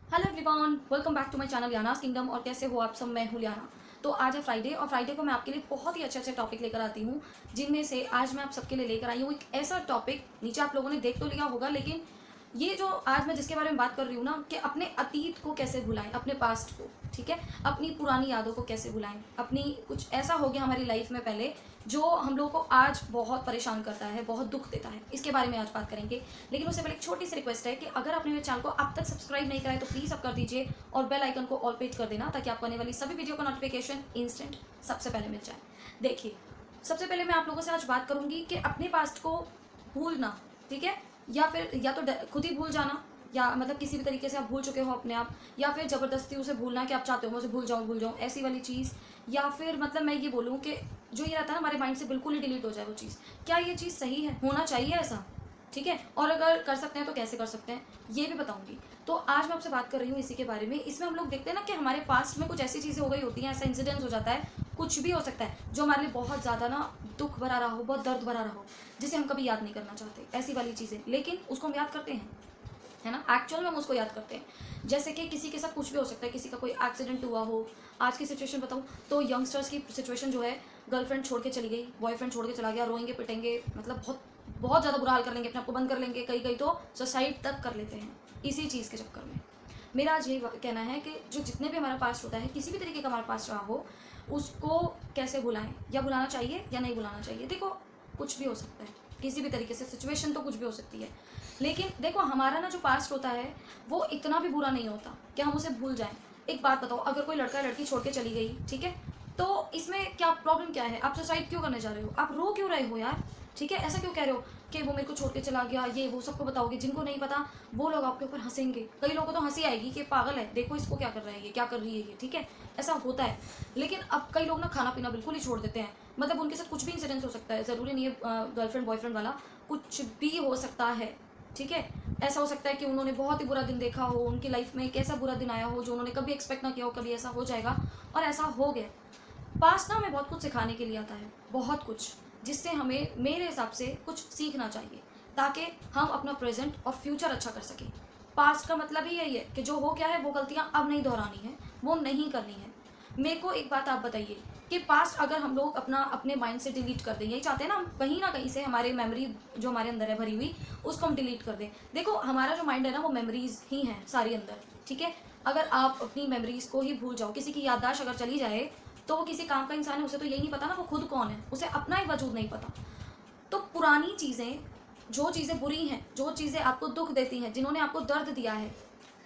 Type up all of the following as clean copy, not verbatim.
Hello everyone, welcome back to my channel Yana's kingdom. और कैसे हो आप सब? मैं हूँ याना। तो आज है फ्राइडे और फ्राइडे को मैं आपके लिए बहुत ही अच्छे अच्छे टॉपिक लेकर आती हूँ, जिनमें से आज मैं आप सबके लिए लेकर आई हूँ एक ऐसा टॉपिक। नीचे आप लोगों ने देख तो लिया होगा, लेकिन ये जो आज मैं जिसके बारे में बात कर रही हूँ ना, कि अपने अतीत को कैसे भुलाएं, अपने पास्ट को, ठीक है, अपनी पुरानी यादों को कैसे भुलाएं। अपनी कुछ ऐसा हो गया हमारी लाइफ में पहले जो हम लोगों को आज बहुत परेशान करता है, बहुत दुख देता है, इसके बारे में आज बात करेंगे। लेकिन उससे पहले एक छोटी सी रिक्वेस्ट है कि अगर आपने मेरे चैनल को अब तक सब्सक्राइब नहीं करा है तो प्लीज़ अब कर दीजिए और बेल आइकन को ऑल पेज कर देना, ताकि आपको आने वाली सभी वीडियो का नोटिफिकेशन इंस्टेंट सबसे पहले मिल जाए। देखिए, सबसे पहले मैं आप लोगों से आज बात करूंगी कि अपने पास्ट को भूलना, ठीक है, या फिर या तो खुद ही भूल जाना, या मतलब किसी भी तरीके से आप भूल चुके हो अपने आप, या फिर ज़बरदस्ती उसे भूलना कि आप चाहते हो मैं उसे भूल जाऊँ ऐसी वाली चीज़, या फिर मतलब मैं ये बोलूँ कि जो ये रहता है ना हमारे माइंड से बिल्कुल ही डिलीट हो जाए वो चीज़। क्या ये चीज़ सही है? होना चाहिए ऐसा? ठीक है, और अगर कर सकते हैं तो कैसे कर सकते हैं ये भी बताऊंगी। तो आज मैं आपसे बात कर रही हूँ इसी के बारे में। इसमें हम लोग देखते हैं ना कि हमारे पास्ट में कुछ ऐसी चीज़ें हो गई होती हैं, ऐसा इंसिडेंस हो जाता है, कुछ भी हो सकता है जो हमारे लिए बहुत ज़्यादा ना दुख भरा रहा हो, बहुत दर्द भरा रहा हो, जिसे हम कभी याद नहीं करना चाहते, ऐसी वाली चीज़ें, लेकिन उसको हम याद करते हैं, है ना। एक्चुअल में हम उसको याद करते हैं। जैसे कि किसी के साथ कुछ भी हो सकता है, किसी का कोई एक्सीडेंट हुआ हो। आज की सिचुएशन बताऊँ तो यंगस्टर्स की सिचुएशन जो है, गर्लफ्रेंड छोड़ के चली गई, बॉयफ्रेंड छोड़ के चला गया, रोएंगे पिटेंगे, मतलब बहुत बहुत ज़्यादा बुरा हाल कर लेंगे, अपने आप को बंद कर लेंगे, कई कई तो सुसाइड तक कर लेते हैं इसी चीज़ के चक्कर में। मेरा आज यही कहना है कि जो जितने भी हमारा पास्ट होता है, किसी भी तरीके का हमारा पास्ट रहा हो, उसको कैसे भुलाएं, या भुलाना चाहिए या नहीं भुलाना चाहिए। देखो, कुछ भी हो सकता है, किसी भी तरीके से सिचुएशन तो कुछ भी हो सकती है, लेकिन देखो हमारा ना जो पास्ट होता है वो इतना भी बुरा नहीं होता कि हम उसे भूल जाएं। एक बात बताओ, अगर कोई लड़का लड़की छोड़ के चली गई, ठीक है, तो इसमें क्या प्रॉब्लम क्या है? आप सुसाइड क्यों करने जा रहे हो? आप रो क्यों रहे हो यार? ठीक है, ऐसा क्यों कह रहे हो कि वो मेरे को छोड़ के चला गया, ये वो सबको बताओगे? जिनको नहीं पता वो लोग आपके ऊपर हंसेंगे, कई लोगों को तो हंसी आएगी कि पागल है, देखो इसको क्या कर रहा है, ये क्या कर रही है ये, ठीक है, ऐसा होता है। लेकिन अब कई लोग ना खाना पीना बिल्कुल ही छोड़ देते हैं, मतलब उनके साथ कुछ भी इंसिडेंस हो सकता है, ज़रूरी नहीं है गर्लफ्रेंड बॉयफ्रेंड वाला, कुछ भी हो सकता है, ठीक है। ऐसा हो सकता है कि उन्होंने बहुत ही बुरा दिन देखा हो, उनकी लाइफ में एक ऐसा बुरा दिन आया हो जो उन्होंने कभी एक्सपेक्ट ना किया हो, कभी ऐसा हो जाएगा, और ऐसा हो गया। पास्ट ना हमें बहुत कुछ सिखाने के लिए आता है, बहुत कुछ, जिससे हमें मेरे हिसाब से कुछ सीखना चाहिए, ताकि हम अपना प्रेजेंट और फ्यूचर अच्छा कर सकें। पास्ट का मतलब ही यही है कि जो हो गया है वो गलतियां अब नहीं दोहरानी है, वो नहीं करनी है। मेरे को एक बात आप बताइए कि पास्ट अगर हम लोग अपना अपने माइंड से डिलीट कर दें, यही चाहते हैं ना हम, कहीं ना कहीं से हमारे मेमोरी जो हमारे अंदर है भरी हुई, उसको हम डिलीट कर दें। देखो, हमारा जो माइंड है ना वो मेमोरीज ही हैं सारी अंदर, ठीक है। अगर आप अपनी मेमोरीज को ही भूल जाओ, किसी की याददाश्त अगर चली जाए, तो वो किसी काम का इंसान है, उसे तो यही नहीं पता ना वो खुद कौन है, उसे अपना ही वजूद नहीं पता। तो पुरानी चीज़ें, जो चीज़ें बुरी हैं, जो चीज़ें आपको दुख देती हैं, जिन्होंने आपको दर्द दिया है,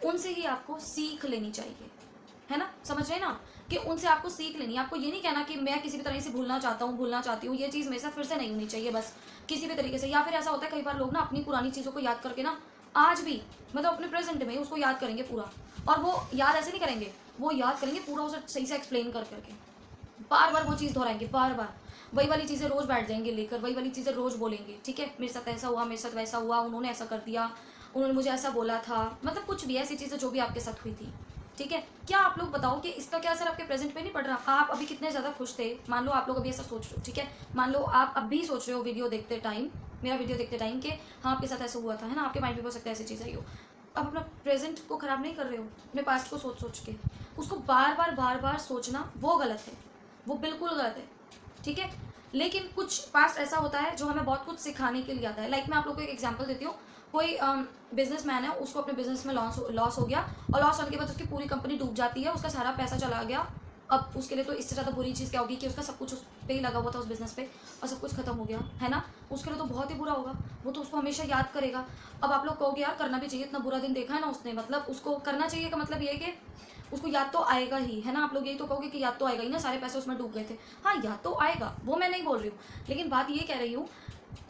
उनसे ही आपको सीख लेनी चाहिए, है ना। समझ रहे हैं ना, कि उनसे आपको सीख लेनी है। आपको ये नहीं कहना कि मैं किसी भी तरह से भूलना चाहता हूँ, भूलना चाहती हूँ, ये चीज़ मेरे साथ फिर से नहीं होनी चाहिए बस किसी भी तरीके से। या फिर ऐसा होता है कई बार लोग ना अपनी पुरानी चीज़ों को याद करके ना आज भी, मतलब अपने प्रेजेंट में उसको याद करेंगे पूरा, और वो याद ऐसे नहीं करेंगे, वो याद करेंगे पूरा उसे सही से एक्सप्लेन कर करके, बार बार वो चीज़ दोहराएंगे, बार बार वही वाली चीज़ें रोज बैठ जाएंगे लेकर, वही वाली चीज़ें रोज बोलेंगे, ठीक है, मेरे साथ ऐसा हुआ, मेरे साथ वैसा हुआ, उन्होंने ऐसा कर दिया, उन्होंने मुझे ऐसा बोला था, मतलब कुछ भी ऐसी चीज़ें जो भी आपके साथ हुई थी, ठीक है। क्या आप लोग बताओ कि इसका क्या असर आपके प्रेजेंट पे नहीं पड़ रहा? आप अभी कितने ज़्यादा खुश थे, मान लो आप लोग अभी ऐसा सोच रहे हो, ठीक है, मान लो आप अभी सोच रहे हो वीडियो देखते टाइम, मेरा वीडियो देखते टाइम, कि हाँ आपके साथ ऐसा हुआ था, है ना, आपके माइंड में हो सकता है ऐसी चीज़ आई हो। अब अपना प्रेजेंट को ख़राब नहीं कर रहे हो अपने पास्ट को सोच सोच के, उसको बार बार सोचना वो गलत है, वो बिल्कुल गलत है, ठीक है। लेकिन कुछ पास्ट ऐसा होता है जो हमें बहुत कुछ सिखाने के लिए आता है। लाइक मैं आप लोग को एक एग्जांपल देती हूँ। कोई बिजनेसमैन है, उसको अपने बिजनेस में लॉस हो गया, और लॉस होने के बाद उसकी पूरी कंपनी डूब जाती है, उसका सारा पैसा चला गया। अब उसके लिए तो इससे ज़्यादा बुरी चीज़ क्या होगी कि उसका सब कुछ उस पे ही लगा हुआ था, उस बिज़नेस पे, और सब कुछ खत्म हो गया, है ना। उसके लिए तो बहुत ही बुरा होगा, वो तो उसको हमेशा याद करेगा। अब आप लोग कहोगे यार करना भी चाहिए, इतना बुरा दिन देखा है ना उसने, मतलब उसको करना चाहिए का मतलब ये है कि उसको याद तो आएगा ही, है ना। आप लोग यही तो कहोगे कि याद तो आएगा ही ना, सारे पैसे उसमें डूब गए थे। हाँ, याद तो आएगा, वो मैं नहीं बोल रही हूँ, लेकिन बात ये कह रही हूँ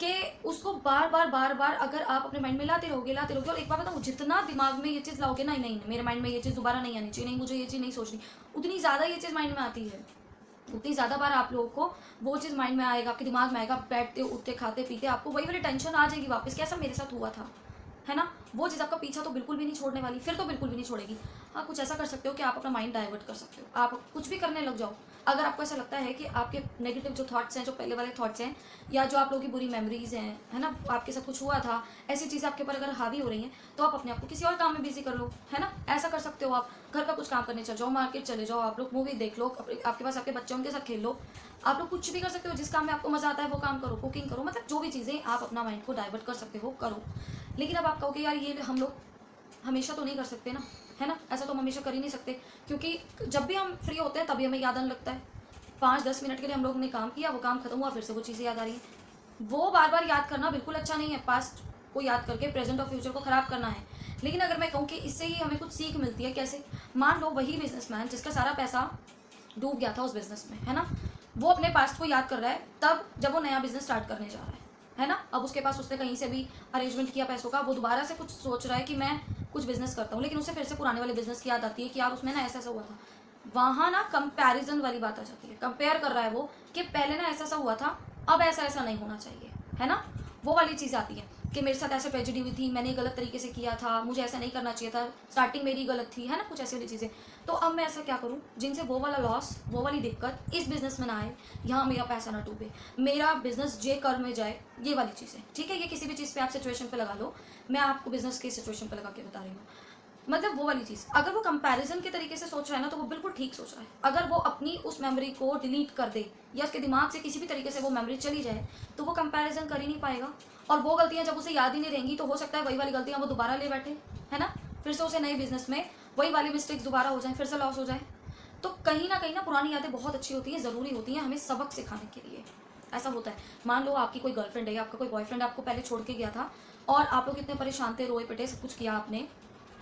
कि उसको बार बार अगर आप अपने माइंड में लाते रहोगे, और एक बार बताऊँ, जितना दिमाग में ये चीज़ लाओगे, नहीं नहीं मेरे माइंड में ये चीज़ दोबारा नहीं आनी चाहिए, नहीं मुझे ये चीज़ नहीं सोचनी, उतनी ज़्यादा ये चीज़ माइंड में आती है, उतनी ज़्यादा बार आप लोगों को वो चीज़ माइंड में आएगा, आपके दिमाग में आएगा, बैठते उठते खाते पीते आपको वही वाली टेंशन आ जाएगी वापस कि ऐसा मेरे साथ हुआ था, है ना, वो चीज़ आपका पीछा तो बिल्कुल भी नहीं छोड़ने वाली, फिर तो बिल्कुल भी नहीं छोड़ेगी। हाँ, कुछ ऐसा कर सकते हो कि आप अपना माइंड डाइवर्ट कर सकते हो, आप कुछ भी करने लग जाओ। अगर आपको ऐसा लगता है कि आपके नेगेटिव जो थॉट्स हैं, जो पहले वाले थॉट्स हैं, या जो आप लोगों की बुरी मेमोरीज हैं, है ना, आपके साथ कुछ हुआ था, ऐसी चीज़ें आपके ऊपर अगर हावी हो रही हैं, तो आप अपने आप को किसी और काम में बिजी कर लो, है ना। ऐसा कर सकते हो आप, घर का कुछ काम करने चल जाओ, मार्केट चले जाओ, आप लोग मूवी देख लो, आपके पास आपके बच्चे उनके साथ खेल लो, आप लोग कुछ भी कर सकते हो। जिस काम में आपको मजा आता है वो काम करो, कुकिंग करो, मतलब जो भी चीज़ें आप अपना माइंड को डाइवर्ट कर सकते हो करो। लेकिन अब आप कहोगे यार ये हम लोग हमेशा तो नहीं कर सकते ना, है ना, ऐसा तो हम हमेशा कर ही नहीं सकते, क्योंकि जब भी हम फ्री होते हैं तभी हमें याद आने लगता है। 5-10 मिनट के लिए हम लोग ने काम किया, वो काम खत्म हुआ, फिर से वो चीज़ें याद आ रही हैं। वो बार बार याद करना बिल्कुल अच्छा नहीं है, पास्ट को याद करके प्रेजेंट और फ्यूचर को ख़राब करना है। लेकिन अगर मैं कहूँ कि इससे ही हमें कुछ सीख मिलती है, कैसे, मान लो वही बिजनेसमैन जिसका सारा पैसा डूब गया था उस बिजनेस में, है ना, वो अपने पास्ट को याद कर रहा है तब जब वो नया बिजनेस स्टार्ट करने जा रहा है ना। अब उसके पास उसने कहीं से भी अरेंजमेंट किया पैसों का, वो दोबारा से कुछ सोच रहा है कि मैं कुछ बिजनेस करता हूँ, लेकिन उसे फिर से पुराने वाले बिजनेस की याद आती है कि यार उसमें ना ऐसा ऐसा हुआ था। वहाँ ना कंपैरिजन वाली बात आ जाती है, कंपेयर कर रहा है वो कि पहले ना ऐसा ऐसा हुआ था, अब ऐसा ऐसा नहीं होना चाहिए, है ना। वो वाली चीज़ आती है कि मेरे साथ ऐसे ट्रेजेडी हुई थी, मैंने गलत तरीके से किया था, मुझे ऐसा नहीं करना चाहिए था, स्टार्टिंग मेरी गलत थी, है ना, कुछ ऐसी वाली चीज़ें। तो अब मैं ऐसा क्या करूँ जिनसे वो वाला लॉस, वो वाली दिक्कत इस बिजनेस में ना आए, यहाँ मेरा पैसा ना डूबे, मेरा बिजनेस जे कर में जाए, ये वाली चीज़ें। ठीक है, ये किसी भी चीज़ पे आप सिचुएशन पे लगा लो, मैं आपको बिजनेस के सिचुएशन पे लगा के बता रही हूँ। मतलब वो वाली चीज़, अगर वो कंपैरिजन के तरीके से सोच रहा है ना, तो वो बिल्कुल ठीक सोच रहा है। अगर वो अपनी उस मेमोरी को डिलीट कर दे या उसके दिमाग से किसी भी तरीके से वो मेमोरी चली जाए, तो वो कंपैरिजन कर ही नहीं पाएगा। और वो गलतियां जब उसे याद ही नहीं रहेंगी, तो हो सकता है वही वाली गलतियां वो दोबारा ले बैठे, है ना, फिर से उसे नए बिजनेस में वही वाली मिस्टेक्स दोबारा हो जाए, फिर से लॉस हो जाए। तो कहीं ना पुरानी यादें बहुत अच्छी होती हैं, ज़रूरी होती हैं हमें सबक सिखाने के लिए। ऐसा होता है, मान लो आपकी कोई गर्लफ्रेंड है या आपका कोई बॉयफ्रेंड आपको पहले छोड़ के गया था, और आप लोग इतने परेशान थे, रोए पिटे, सब कुछ किया आपने,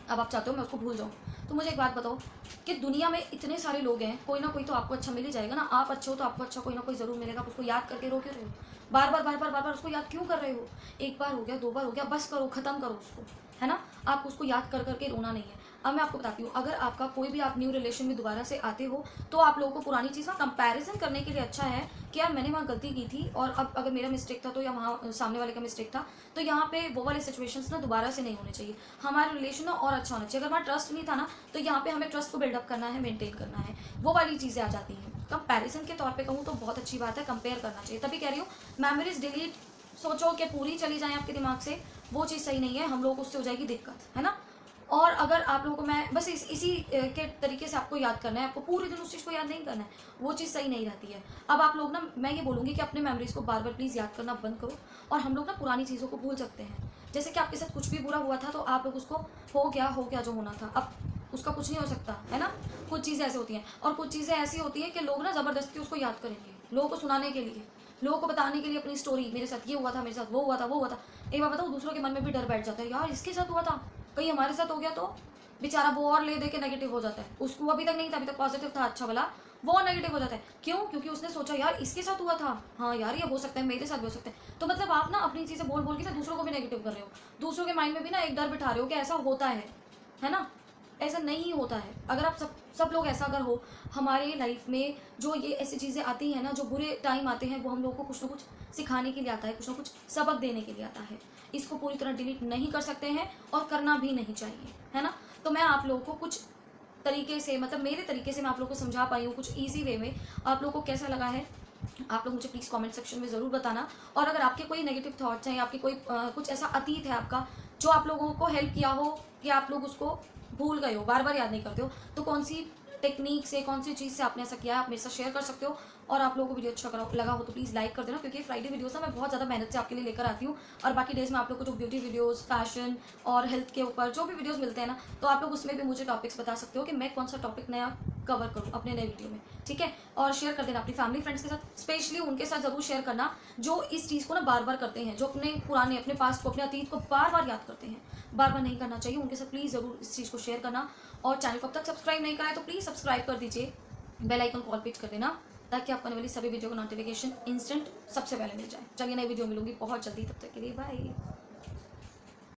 अब आप चाहते हो मैं उसको भूल जाऊँ। तो मुझे एक बात बताओ कि दुनिया में इतने सारे लोग हैं, कोई ना कोई तो आपको अच्छा मिल ही जाएगा ना। आप अच्छे हो तो आपको अच्छा कोई ना कोई ज़रूर मिलेगा। आप उसको याद करके रो क्यों रहे हो? बार बार उसको याद क्यों कर रहे हो? एक बार हो गया, 2 बार हो गया, बस करो, ख़त्म करो उसको, है ना। आपको उसको याद कर करके रोना नहीं है। अब मैं आपको बताती हूँ, अगर आपका कोई भी आप न्यू रिलेशन में दोबारा से आते हो, तो आप लोगों को पुरानी चीज़ ना कंपैरिजन करने के लिए अच्छा है कि यार मैंने वहाँ गलती की थी, और अब अगर मेरा मिस्टेक था तो, या वहाँ सामने वाले का मिस्टेक था, तो यहाँ पे वो वाले सिचुएशंस ना दोबारा से नहीं होने चाहिए। हमारा रिलेशन ना और अच्छा होना चाहिए। अगर वहाँ ट्रस्ट नहीं था ना, तो यहाँ पे हमें ट्रस्ट को बिल्डअप करना है, मेंटेन करना है, वो वाली चीज़ें आ जाती हैं। कंपैरिजन के तौर पे कहूँ तो बहुत अच्छी बात है, कंपेयर करना चाहिए। तभी कह रही हूँ, मेमोरीज डिलीट सोचो कि पूरी चली जाए आपके दिमाग से, वो चीज़ सही नहीं है, हम लोग उससे हो जाएगी दिक्कत, है ना। और अगर आप लोगों को मैं बस इसी के तरीके से आपको याद करना है, आपको पूरे दिन उस चीज़ को याद नहीं करना है, वो चीज़ सही नहीं रहती है। अब आप लोग ना, मैं ये बोलूँगी कि अपने मेमोरीज़ को बार बार प्लीज़ याद करना बंद करो, और हम लोग ना पुरानी चीज़ों को भूल सकते हैं। जैसे कि आपके साथ कुछ भी बुरा हुआ था, तो आप लोग उसको हो गया जो होना था, अब उसका कुछ नहीं हो सकता, है ना। कुछ चीज़ें ऐसी होती हैं, और कुछ चीज़ें ऐसी होती हैं कि लोग ना ज़बरदस्ती उसको याद करेंगे, लोगों को सुनाने के लिए, लोगों को बताने के लिए अपनी स्टोरी, मेरे साथ ये हुआ था, मेरे साथ वो हुआ था, वो हुआ था। एक बार बताओ, दूसरों के मन में भी डर बैठ जाता है, यार इसके साथ हुआ था, कहीं हमारे साथ हो गया तो। बेचारा वो और ले दे के नेगेटिव हो जाता है, उसको अभी तक नहीं था, अभी तक पॉजिटिव था, अच्छा वाला, वो नेगेटिव हो जाता है। क्यों? क्योंकि उसने सोचा यार इसके साथ हुआ था, हाँ यार ये हो सकता है, मेरे साथ भी हो सकता है। तो मतलब आप ना अपनी चीज़ें बोल बोल के ना दूसरों को भी नेगेटिव कर रहे हो, दूसरों के माइंड में भी ना एक डर बिठा रहे हो कि ऐसा होता है ना। ऐसा नहीं होता है। अगर आप सब लोग ऐसा अगर हो, हमारे लाइफ में जो ये ऐसी चीज़ें आती हैं ना, जो बुरे टाइम आते हैं, वो हम लोग को कुछ ना कुछ सिखाने के लिए आता है, कुछ ना कुछ सबक देने के लिए आता है। इसको पूरी तरह डिलीट नहीं कर सकते हैं, और करना भी नहीं चाहिए, है ना। तो मैं आप लोगों को कुछ तरीके से, मतलब मेरे तरीके से मैं आप लोगों को समझा पाई हूँ, कुछ ईजी वे में। आप लोगों को कैसा लगा है, आप लोग मुझे प्लीज़ कमेंट सेक्शन में ज़रूर बताना। और अगर आपके कोई नेगेटिव थॉट्स हैं, या आपके कोई कुछ ऐसा अतीत है आपका जो आप लोगों को हेल्प किया हो, कि आप लोग उसको भूल गए हो, बार बार याद नहीं करते हो, तो कौन सी टेक्निक से, कौन सी चीज़ से आपने ऐसा किया है, आप मेरे साथ शेयर कर सकते हो। और आप लोगों को वीडियो अच्छा लगा हो तो प्लीज़ लाइक कर देना, क्योंकि फ्राइडे वीडियोस ना मैं बहुत ज़्यादा मेहनत से आपके लिए लेकर आती हूँ। और बाकी डेज में आप लोग को जो ब्यूटी वीडियोस, फैशन और हेल्थ के ऊपर जो भी वीडियोस मिलते हैं ना, तो आप लोग उसमें भी मुझे टॉपिक्स बता सकते हो कि मैं कौन सा टॉपिक नया कवर करूँ अपने नए वीडियो में, ठीक है। और शेयर कर देना अपनी फैमिली फ्रेंड्स के साथ, स्पेशली उनके साथ ज़रूर शेयर करना जो इस चीज़ को ना बार बार करते हैं, जो अपने पुराने, अपने पास्ट को, अपने अतीत को बार बार याद करते हैं। बार बार नहीं करना चाहिए, उनके साथ प्लीज़ ज़रूर इस चीज़ को शेयर करना। और चैनल को अब तक सब्सक्राइब नहीं करा है तो प्लीज़ सब्सक्राइब कर दीजिए, बेल आइकन कॉल पे कर देना, ताकि आपको आने वाली सभी वीडियो का नोटिफिकेशन इंस्टेंट सबसे पहले मिल जाए। चलिए नई वीडियो मिलूंगी बहुत जल्दी, तब तक के लिए बाय।